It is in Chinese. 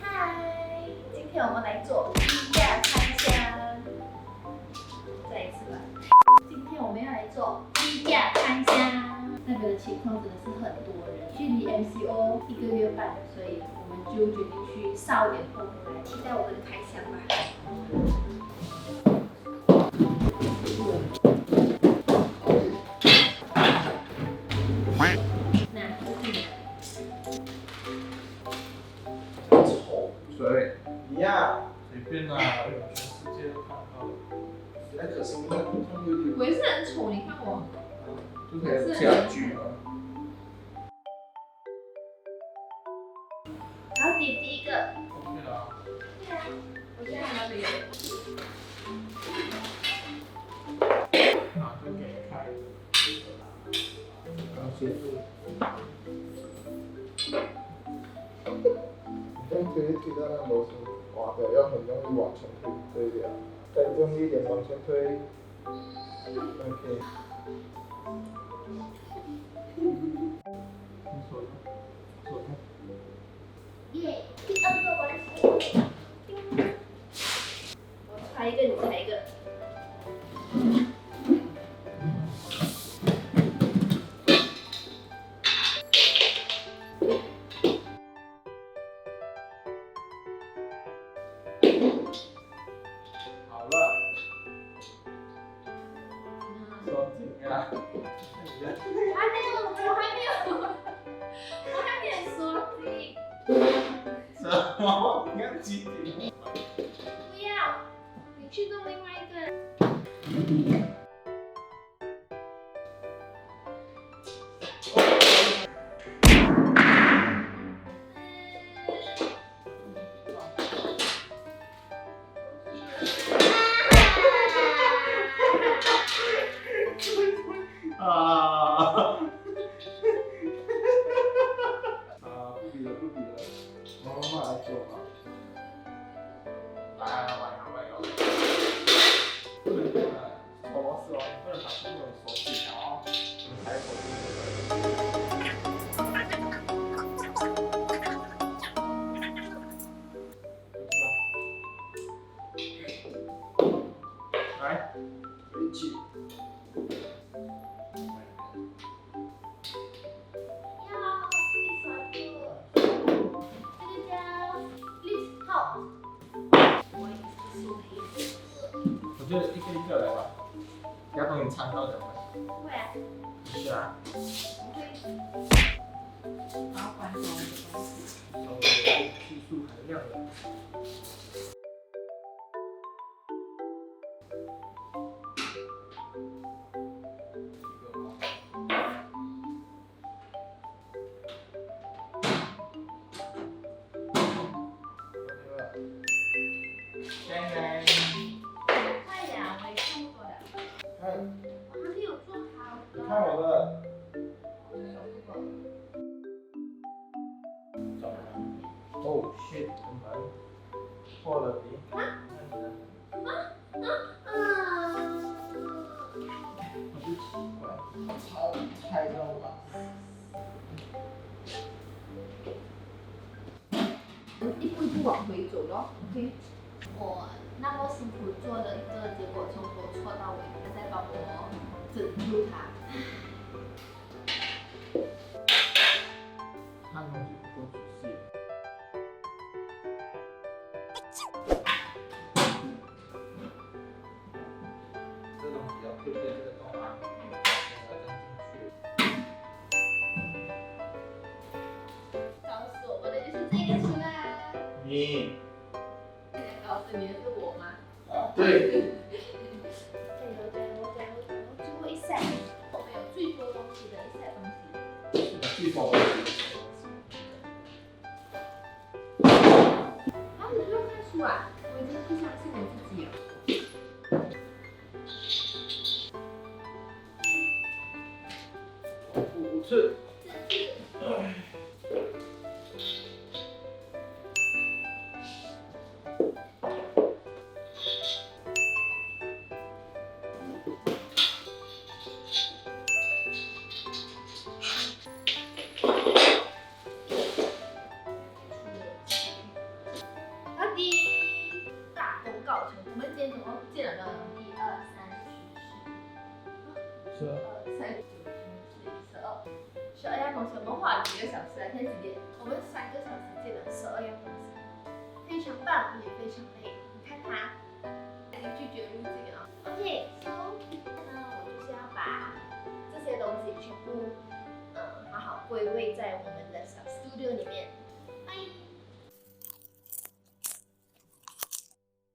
嗨，今天我们来做衣架开箱，再一次吧。今天我们要来做衣架开箱，那边的情况真的是很多人，距离 RMCO 1个月半，所以我们就决定去少年后回来，期待我们的开箱吧。谁？你呀？随便啦，全世界都看到了。那可是我那看有点。我也是很丑，你看我。就是家具嘛。然后第一个。OK 啦。对啊，我现在拿别的。那就给你开。刚结束。你推到那螺丝滑的，要很容易往前推，对的。再用力一点往前推。OK。你说的，说的。耶，第二个完成。我猜一个，你猜一个。好了。说紧啊！还没有，我还没有说紧。什么？你看几点？不要，你去弄另外一个。不比了，不比了，我妈妈来做吧。来，不能这样，螺丝哦，你不能把这种锁紧哦，你抬手就可以。来，一起。我觉得一个一个来吧，不要等你掺到的。不会啊。是啊。我会保管好我的东西。技术含量的。快呀，我也看过的。我还没有做好的。你看我的。哦 shit， 很难。错了你。我就奇怪，超猜到吧？一步一步往回走咯 ，OK。我那么辛苦做了一个，结果从头错到尾，他在帮我拯救它。看东西不够仔细。这东西要对这个洞啊，把它扔进去。告诉我的就是这个出啦。你。现在告诉你的是我吗？啊，对。加油加油加油！最后一 set， 我们有最多东西的一 set 东西。最多东西。啊，你不用看书啊？我已经不相信我自己了。5次。告成。我们今天总共见了1、2、3、4、12、3、9、10、11、12样东西，我们花了几个小时啊？现在几点？我们3个小时见了12样东西，非常棒，也非常累。你看它已经拒绝入境了。OK，so 呢，我就是要把这些东西全部好好归位在我们的小 studio 里面。